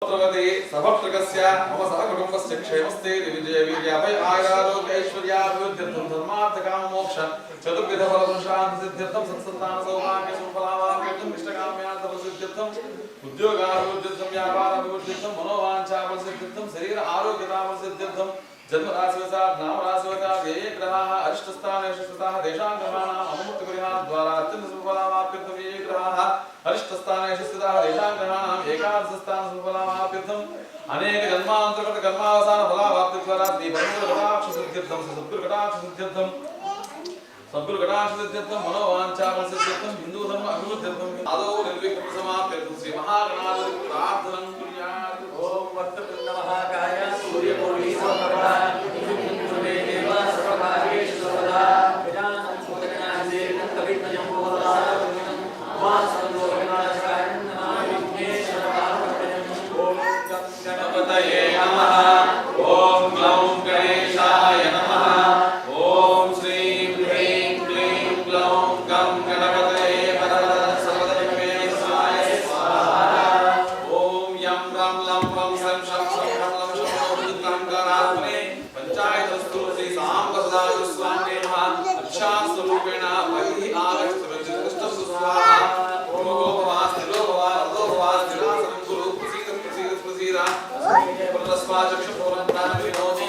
सभट्रकस्य मम सहकुटुम्बस्य क्षेमस्ते विजय वीर्याभय आयुरारोग्य ऐश्वर्याभिवृद्ध्यर्थं धर्मार्थकाममोक्ष चतुर्विधफलपुरुषार्थसिद्ध्यर्थं सत्सन्तान सौभाग्य सुफलावाप्त्यर्थं इष्टकाम्यार्थफलसिद्ध्यर्थं उद्योगाभिवृद्ध्यर्थं व्यापाराभिवृद्ध्यर्थं मनोवाञ्छाफलसिद्ध्यर्थं शरीर आरोग्यताफलसिद्ध्यर्थं जन्मराशिवशात् नामराशिवशात् ये ग्रहाः अरिष्टस्थानेषु देशां ग्रहाणाम् अमुक्तपरिहारद्वारा अत्यन्तसुफलावाप्त्यर्थं ये ग्रहाः अरिष्टस्थानेषु स्थिताः देशां ग्रहाणाम् एकादशस्थानसुफलावाप्त्यर्थम् अनेक जन्मान्तरगत कर्मावसान फलावाप्त्यद्वारा दीपङ्कटाक्षसिद्ध्यर्थं सद्गुरुकटाक्षसिद्ध्यर्थं सद्गुरुकटाक्षसिद्ध्यर्थं मनोवाञ्छाफलसिद्ध्यर्थं हिन्दूधर्म अभिवृद्ध्यर्थं आदौ निर्विघ्नसमाप्त्यर्थं श्री महागणाधिपति प्रार्थनं कुर्यात्। ओम वक्रतुण्ड महाकाय सूर्यकोटि समप्रभा निर्विघ्नं देव सर्वकार्येषु सर्वदा गजाननं भूतगणाधिसेवितं कवित्वजम्बोफला वासवन्दोषणाशकायं नमामि विघ्नेश्वरपार्वतीं। ओम गणपतये नमः। ओम ग्लौं गणेशाय नमः। ओम श्रीं ह्रीं क्लीं ग्लौं गं गणपतये वरदः सर्वदेवे स्वाय स्वाहा। ओम यं रं लं वं सं शं शं ह्रं लं शं ॐ रुद्राङ्गरात्मने पंचायतस्तु श्री साम्ब सदा स्वामे नमः। रक्षास्वरूपेण बहिः आगच्छतु कृष्णस्तु स्वाहा। ओम गोपवास तिलोपवास रतोपवास तिलासनं गुरु प्रसीद प्रसीद प्रसीद पुनरस्वाचक्षुपूर्णं प्राणविनोदो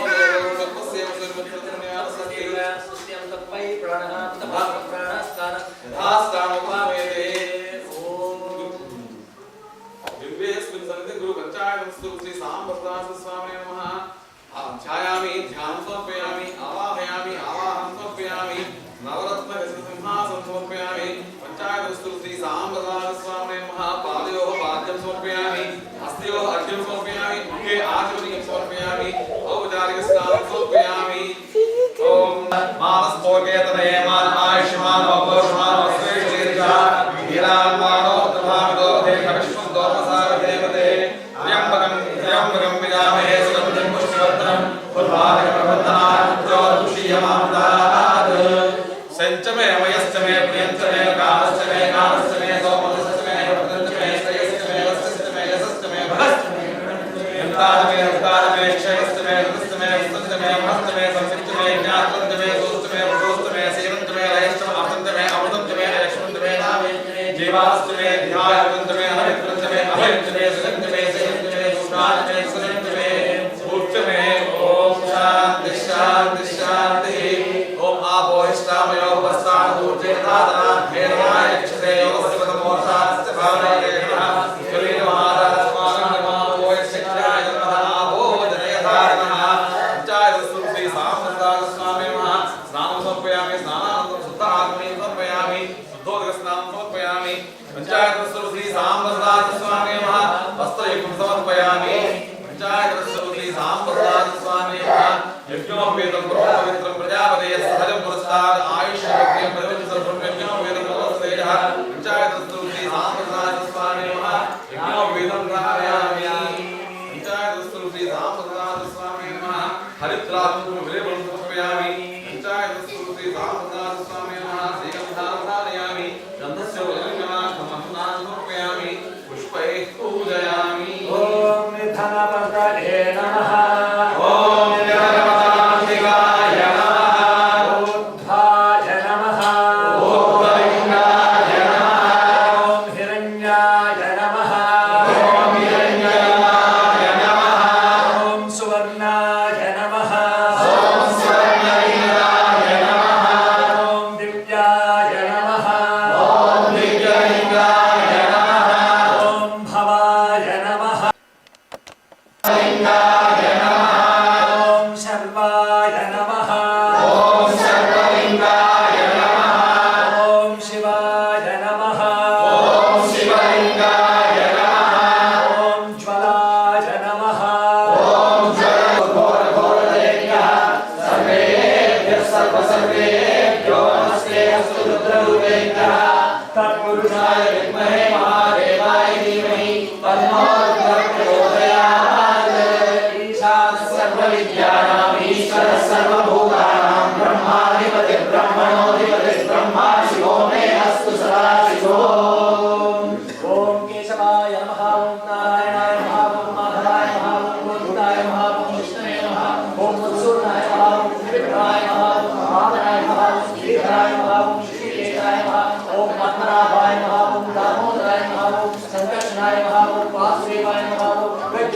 सर्वस्य सर्वत्रन्याः सत्य सत्यं तत्मै प्राणः तथा प्राणस्थान यथास्थानोपावेते। ओम दिव्येस्मिन् सन्निधि गुरु पंचायतस्तु श्री साम्ब सदा स्वामे नमः। ध्यायामि ध्यानं समर्पयामि आवाहयामि आवाहनं समर्पयामि नवरत्न सिंहासनं समर्पयामि पंचायतस्तु श्री साम्ब सदा स्वामे नमः। पादयोः पाद्यं समर्पयामि हस्तयोः अर्घ्यं समर्पयामि मुखे आचमनीयं समर्पयामि औपचारिक स्नानं समर्पयामि। ओम मानसभोगेतनये मान आयुष्मान वपुष्मान वस्त्रेशेर्जा वीरान्मानो तथामितो देहविश्वं दोमसारदेवते त्र्यम्बकं त्र्यम्बकं विजामहे सुगन्धिं पुष्टिवर्धनं उर्वारुकप्रवर्धनात् ज्योतिषीयमामृतात्। सञ्चमे वयश्चमे प्रियञ्चमे कामश्चमे कामश्चमे सौमनश्चमे वर्धनश्चमे श्रेयश्चमे वस्तश्चमे यशश्चमे भगश्चमे यन्तादमे हस्तादमे क्षयश्चमे ऋतश्चमे वस्तश्चमे महश्चमे संसिच्चमे ज्ञातवन्तमे सोश्चमे वृषोश्चमे सेवन्तमे लयश्चमे अमृतमे अमृतञ्चमे लक्ष्मन्तमे नामे जीवाश्चमे ध्यायवन्तमे हरित्रञ्चमे अभयञ्चमे सुगन्धमे सेवन्तमे सुष्णाञ्चमे सुगन्धमे भूच्चमे। ओम शान्ति शान्ति शान्तिः। ओम आपो हिष्ठामयो वस्तानूर्जे दादना भेदनाय यक्षते योगस्वतमोर्षाश्च भावनये नमः। कलिनमहाराजस्मानं नमामो यक्षाय नमः। आपो जनयधारणः पंचायतस्तु श्री साम्ब सदा स्वामे नमः। स्नानं समर्पयामि स्नानानन्तरं शुद्धात्मनि समर्पयामि शुद्धोदकस्नानं समर्पयामि पंचायतस्तु श्री साम्ब सदा स्वामे नमः। वस्त्रयुगं समर्पयामि पंचायतस्तु श्री साम्ब सदा स्वामे नमः। यज्ञोपवीतं पवित्रं प्रजापतये सहजं पुरस्तात् आयुष्यज्ञं प्रवचनं यज्ञोपवीतं प्रवस्तेजः पंचायतस्तु श्री साम्ब सदा स्वामे नमः। यज्ञोपवीतं ग्रहामि पंचायतस्तु श्री साम्ब सदा स्वामे नमः। हरिद्रात्मकं विलेपनं समर्पयामि पंचायतस्तु श्री साम्ब सदा स्वामे नमः। श्रीगन्धां धारयामि गन्धस्य वज्रकणां समर्पयामि पुष्पैः पूजयामि। ओम निधनपतये नमः। ओम निधनपतान्तिकाय नमः। ऊर्ध्वाय नमः। ओम लिंगाय नमः। ओम हिरण्याय नमः। ओम हिरण्याय नमः। ओम सुवर्णाय नमः। ओम सुवर्णलिंगाय नमः। ओम दिव्याय नमः। ओम दिव्यलिंगाय नमः। ओम भवाय नमः।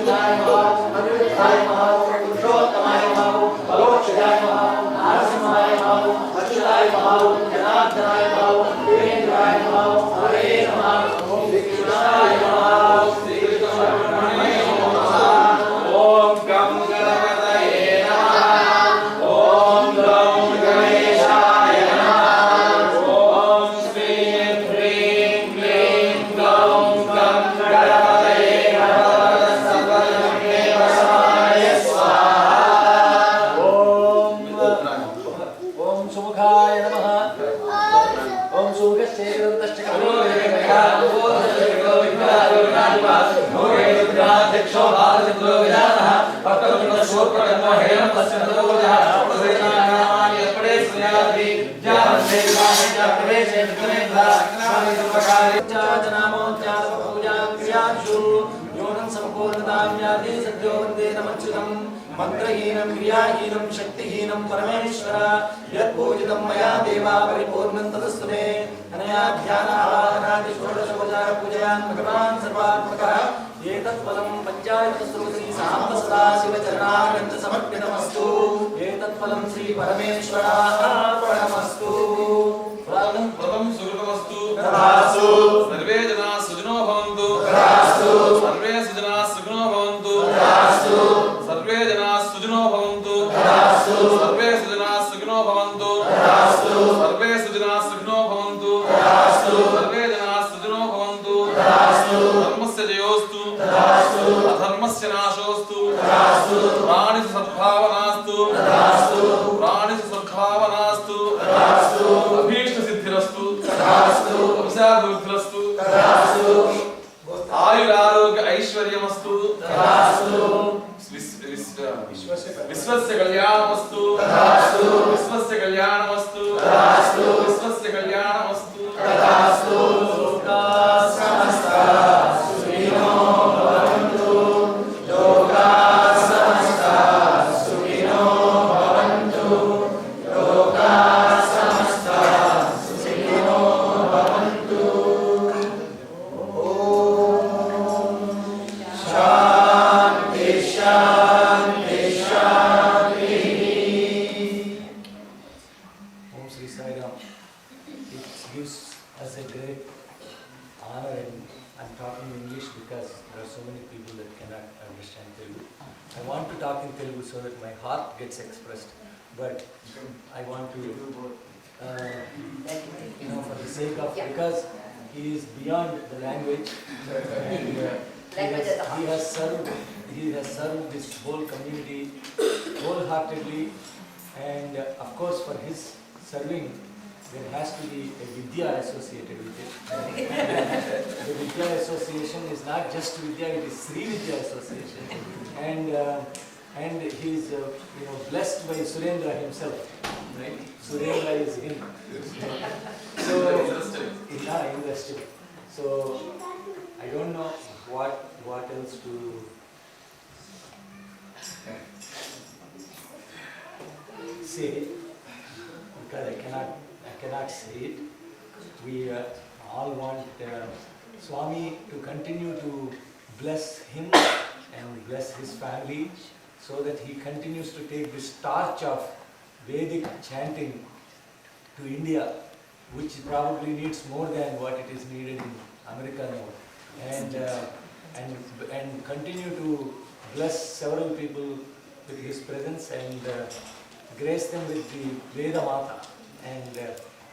अच्युताय नमः अनिरुद्धाय नमः पुरुषोत्तमाय नमः परोक्षजाय नमः नारसिंहाय नमः अच्युताय नमः जनार्दनाय नमः देवेन्द्राय नमः हरे नमः ओम श्री कृष्णाय नमः श्री कृष्णाय नमः ओम गं गणपतये नमः ओम गं गणेशाय नमः ओम श्रीं ह्रीं क्लीं गं गणपतये नमः सर्वजने वसाय स्वाहा ओम सुमुखाय नमः ओम सुमुखश्चेदन्तश्च कविर्गोविन्दाक्षो भारतो विदानः भक्तवृन्दशूर्पकर्म हेयं पश्यन्तोजः पड़े स्नेहादि जानते विदाने च प्रवेशे विक्रमेन्द्रा नामितुपकारे च जनामो च पूजां क्रियाशु योनं सम्पूर्णतां याति सद्यो वन्दे नमच्युतं मंत्रहीनं क्रियाहीनं शक्तिहीनं परमेश्वर यत्पूजितं मया देवा परिपूर्णं तदस्तु मे अनया ध्यानावाहनादि षोडशोपचार पूजयान् भगवान् सर्वात्मकः एतत्फलं पञ्चायतस्रोत्री साम्ब सदा शिवचरणारविन्द समर्पितमस्तु एतत्फलं श्री परमेश्वरार्पणमस्तु प्रथम सुकृतमस्तु तथास्तु सर्वे जनाः सुखिनो भवन्तु तथास्तु सर्वे सुजनाः सुखिनो भवन्तु तथास्तु सर्वे जनाः सुखिनो भवन्तु तथास्तु सर्वे सुजनाः सुखिनो भवन्तु तथास्तु सर्वे सुजनाः सुखिनो भवन्तु तथास्तु सर्वे जनाः सुखिनो भवन्तु तथास्तु धर्मस्य जयोस्तु तथास्तु अधर्मस्य नाशोस्तु तथास्तु प्राणिषु सद्भावनास्तु तथास्तु प्राणिषु सद्भावनास्तु तथास्तु अभीष्ट सिद्धिरस्तु तथास्तु अभिशादुर्धिरस्तु तथास्तु आयुरारोग्य ऐश्वर्यमस्तु तथास्तु विश्वस्य कल्याणमस्तु तथास्तु विश्वस्य कल्याणमस्तु तथास्तु विश्वस्य कल्याणमस्तु तथास्तु लोकाः समस्ताः सुखिनो भवन्तु लोकाः समस्ताः सुखिनो भवन्तु लोकाः समस्ताः सुखिनो भवन्तु शान्ति शान्ति शान्तिः Om Sri Sai Ram. It gives us a great honor, and I'm talking English because there are so many people that cannot understand Telugu. I want to talk in Telugu so that my heart gets expressed, but I want to, for the sake of, because he is beyond the language, and he has served this whole community wholeheartedly, and of course for his serving there has to be a Vidya associated with it. The Vidya Association is not just Vidya, it is Sri Vidya Association, and he is blessed by Surendra himself, right? Surendra is him. So invested. So I don't know what else to say, because I cannot say it. We all want Swami to continue to bless him and bless his family, so that he continues to take this torch of Vedic chanting to India, which probably needs more than what it is needed in America now, and continue to bless several people with his presence, and grace them with the Veda Mata, and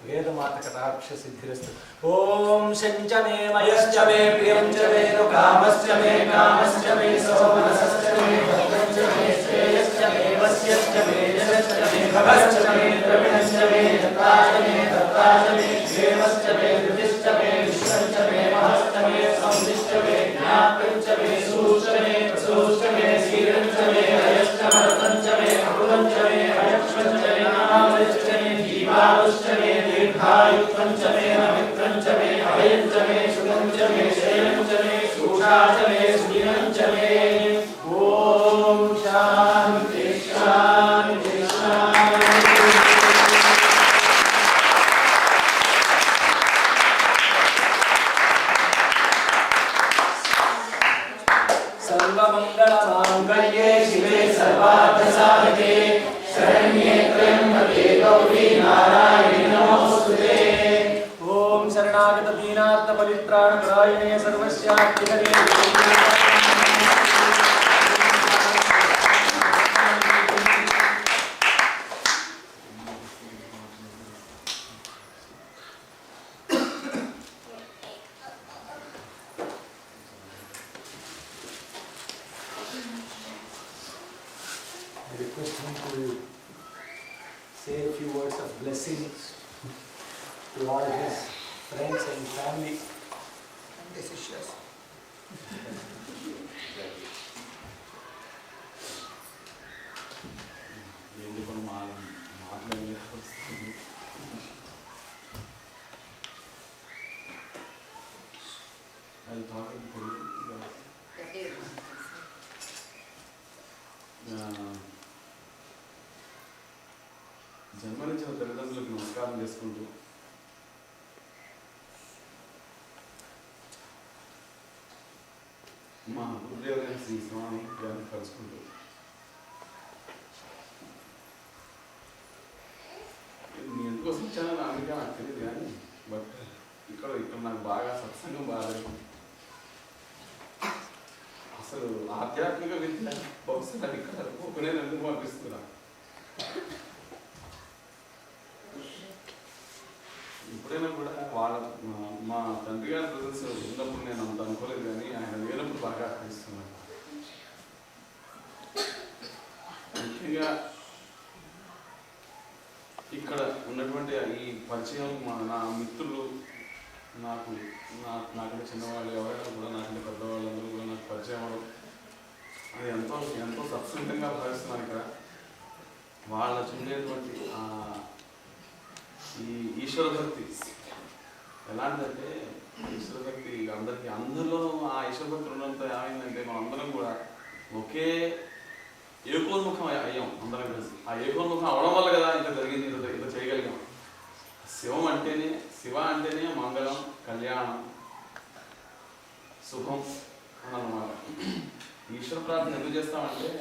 Veda Mata Kataksha Siddhirastu. Om Shancha me Mayascha me Priyamcha me Nukamascha me Kamascha me Somanascha me Bhadrascha me Shreyascha me Vasyascha me Yascha me Bhavascha me Dravinascha me Datascha me Datascha me Devascha me Drischa me Vishwancha me Mahascha me Samdishcha me Jnaprancha me Suscha me Suscha me Sirancha me Ayascha Maratancha me Apudancha me Ayakshvancha me Namalishcha me Divaluscha me Dirghayutvancha me Namitrancha me Abhayancha me Shugancha me Shelancha me Sushacha me Sulinancha me Om Shanti Shanti Shanti. सर्वमङ्गलमाङ्गल्ये शिवे सर्वार्थसाधके शरण्ये त्र्यम्बके गौरी नारायणि नमोस्तुते। ॐ शरणागत दीनार्थ परित्राणपरायणे सर्वस्यार्थिहरे say a few words of blessings to all his friends and family. జన్మనిచ్చిన తల్లిదండ్రులకు నమస్కారం చేసుకుంటూ మా గురుదేవులైన శ్రీ స్వామి గారిని కలుసుకుంటూ నేను ఎందుకోసం వచ్చానో అందుకే నాకు తెలియదు కానీ బట్ ఇక్కడ నాకు బాగా సత్సంగం బాగా అసలు ఆధ్యాత్మిక విద్య బహుశా ఇక్కడ ఒకనే ఎందుకు పంపిస్తున్నా. ఎప్పుడైనా కూడా వాళ్ళ మా తండ్రి గారి ప్రజెన్స్ ఉన్నప్పుడు నేను అంత అనుకోలేదు కానీ ఆయన లేనప్పుడు బాగా అనిపిస్తున్నాను. ముఖ్యంగా ఇక్కడ ఉన్నటువంటి ఈ పరిచయం నా మిత్రులు నాకంటే చిన్నవాళ్ళు ఎవరైనా కూడా నాకంటే పెద్దవాళ్ళందరూ కూడా నాకు పరిచయం అవ్వడం అది ఎంతో ఎంతో సత్సంగంగా భావిస్తున్నాను. ఇక్కడ వాళ్ళ చూడేటువంటి ఈ ఈశ్వర భక్తి ఎలాంటిదంటే ఈశ్వర భక్తి అందరికీ అందరిలోనూ ఆ ఈశ్వర భక్తి ఉన్నంత ఏమైందంటే మనం అందరం కూడా ఒకే ఏకోన్ముఖం అయ్యాం అందరం కలిసి. ఆ ఏకోన్ముఖం అవడం వల్ల కదా ఇంత జరిగింది, ఇంత చేయగలిగాం. శివ అంటేనే మంగళం, కళ్యాణం, శుభం అని అన్నమాట. ఈశ్వర ప్రార్థన ఎందుకు చేస్తామంటే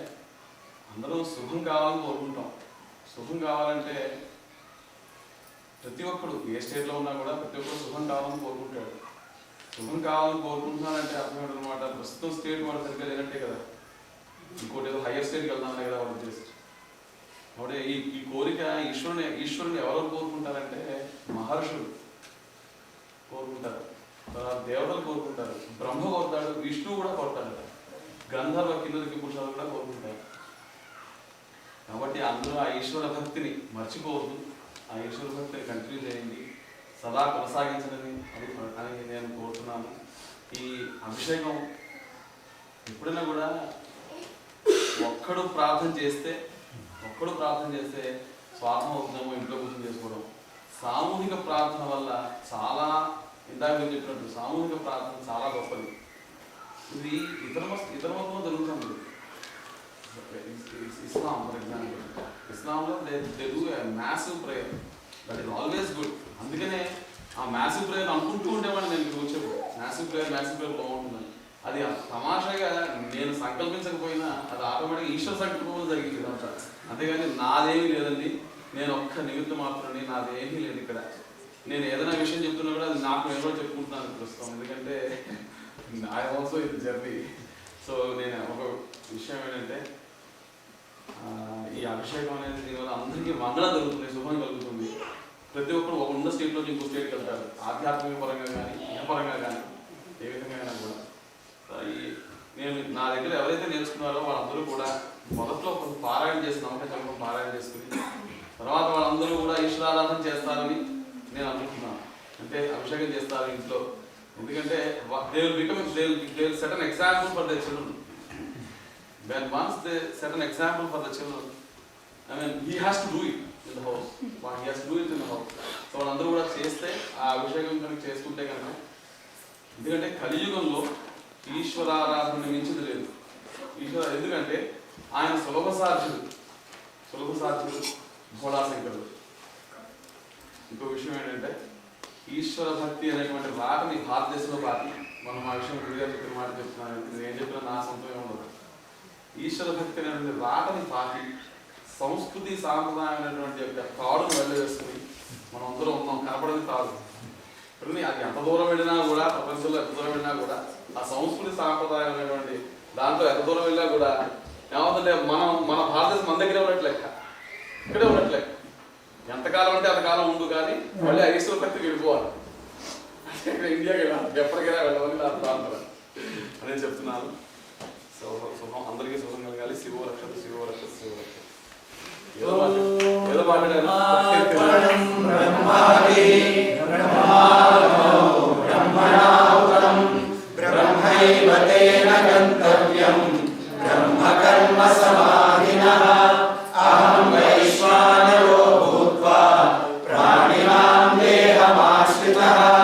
అందరం శుభం కావాలని కోరుకుంటాం. శుభం కావాలంటే ప్రతి ఒక్కడు ఏ స్టేట్లో ఉన్నా కూడా ప్రతి ఒక్కరు శుభం కావాలని కోరుకుంటాడు. శుభం కావాలని కోరుకుంటున్నానంటే అర్థం ఏంటన్నమాట, ప్రస్తుతం స్టేట్ వాడు సరిగ్గా లేనట్టే కదా, ఇంకోటి ఏదో హయ్యర్ స్టేట్కి వెళ్దామనే కదా వాళ్ళు ఉద్దేశం. కాబట్టి ఈ కోరిక ఈశ్వరుని ఎవరు కోరుకుంటారంటే మహర్షులు కోరుకుంటారు, తర్వాత దేవతలు కోరుకుంటారు, బ్రహ్మ కోరుతాడు, విష్ణువు కూడా కోరుతాడు, గంధర్వ కిన్నెరకి పురుషులు కూడా కోరుకుంటారు. కాబట్టి అందరూ ఆ ఈశ్వర భక్తిని మర్చిపోవద్దు, ఆ ఈశ్వర భక్తిని కంటిన్యూ చేయండి, సదా కొనసాగించదని అని నేను కోరుతున్నాను. ఈ అభిషేకం ఎప్పుడైనా కూడా ఒక్కడు ప్రార్థన చేస్తే స్వార్థం అవుతుందేమో ఇంట్లో కూర్చొని చేసుకోవడం. సామూహిక ప్రార్థన వల్ల చాలా, ఇందాక మీరు చెప్పినట్టు సామూహిక ప్రార్థన చాలా గొప్పది. ఇది ఇతర మతంలో జరుగుతుంది. ఇస్లాం ఫర్ ఎగ్జాంపుల్, ఇస్లాంలో they do a massive prayer, that is always good. అందుకనే ఆ మ్యాసివ్ ప్రేయర్ అనుకుంటూ ఉండేవాడిని నేను వచ్చేప్పుడు, మ్యాసివ్ ప్రేయర్ బాగుంటుందని. అది తమాషాగా నేను సంకల్పించకపోయినా అది ఆటోమేటిక్గా ఈశ్వర సంకల్పంలో జరిగింది అంట. అంతేగాని నాదేమీ లేదండి, నేను ఒక్క నిమిత్తం మాత్రమే, నాదేమీ లేదు. ఇక్కడ నేను ఏదైనా విషయం చెప్తున్నా కూడా అది నాకు నేను కూడా చెప్పుకుంటున్నాను ప్రస్తుతం, ఎందుకంటే ఐ ఆల్సో ఇది జర్నీ. సో నేను ఒక విషయం ఏంటంటే ఈ అభిషేకం అనేది దీనివల్ల అందరికీ మంగళం జరుగుతుంది, శుభం కలుగుతుంది. ప్రతి ఒక్కరు ఒక ఉన్న స్టేట్ నుంచి ఇంకో స్టేట్కి వెళ్తారు, ఆధ్యాత్మిక పరంగా కానీ పరంగా కానీ ఏ విధంగా అయినా కూడా. నేను నా దగ్గర ఎవరైతే నేర్చుకున్నారో వాళ్ళందరూ కూడా మొదట్లో కొంచెం పారాయణ చేసి నమ్మకం పారాయణ చేసుకుని తర్వాత వాళ్ళందరూ కూడా ఈశ్వరారాధన చేస్తారని నేను అనుకుంటున్నాను. అంటే అభిషేకం చేస్తారు ఇంట్లో, ఎందుకంటే they will set an example for their children. When once they set an example for the children, I mean he has to do it in the house. He has to do it in the house. So వాళ్ళందరూ కూడా చేస్తే ఆ అభిషేకం కనుక చేసుకుంటే కనుక, ఎందుకంటే కలియుగంలో ఈశ్వరారాధన మించింది లేదు. ఎందుకంటే ఆయన సులభ సాధ్యుడు భోళాశంకరుడు. ఇంకో విషయం ఏంటంటే ఈశ్వర భక్తి అనేటువంటి రాటని భారతదేశంలో పాటి మనం ఆ విషయం గురిగా చెప్పిన మాట చెప్తున్నాను. నేను చెప్పిన నా సొంతం ఉండదు. ఈశ్వర భక్తి అనేటువంటి రాటని పాటి సంస్కృతి సాంప్రదాయమైనటువంటి యొక్క తాడును వెళ్ళవేసుకుని మనం అందరం ఉన్నాం. కనపడేది కాదు. అది ఎంత దూరం వెళ్ళినా కూడా, ప్రపంచంలో ఎంత దూరం వెళ్ళినా కూడా ఆ సంస్కృతి సాంప్రదాయమైనటువంటి దాంట్లో ఎంత దూరం వెళ్ళినా కూడా ఏమవుతుంటే మన భారతదేశం మన దగ్గరే ఉన్నట్టు లెక్క, ఇక్కడే ఉన్నట్టు లెక్క. ఎంతకాలం అంటే అంతకాలం ఉండు, కానీ మళ్ళీ ఆ ఈశ్వర భక్తికి వెళ్ళిపోవాలి. ఇండియాకి వెళ్ళాలి, ఎప్పటికైనా వెళ్ళాలని నా ప్రార్థన అని చెప్తున్నాను. శుభం, అందరికీ శుభం కలగాలి. శివరక్షత శివరక్షత శివరక్షత. ఏదో మాట్లాడాను. ప్రాణినాం దేహమాశ్రితః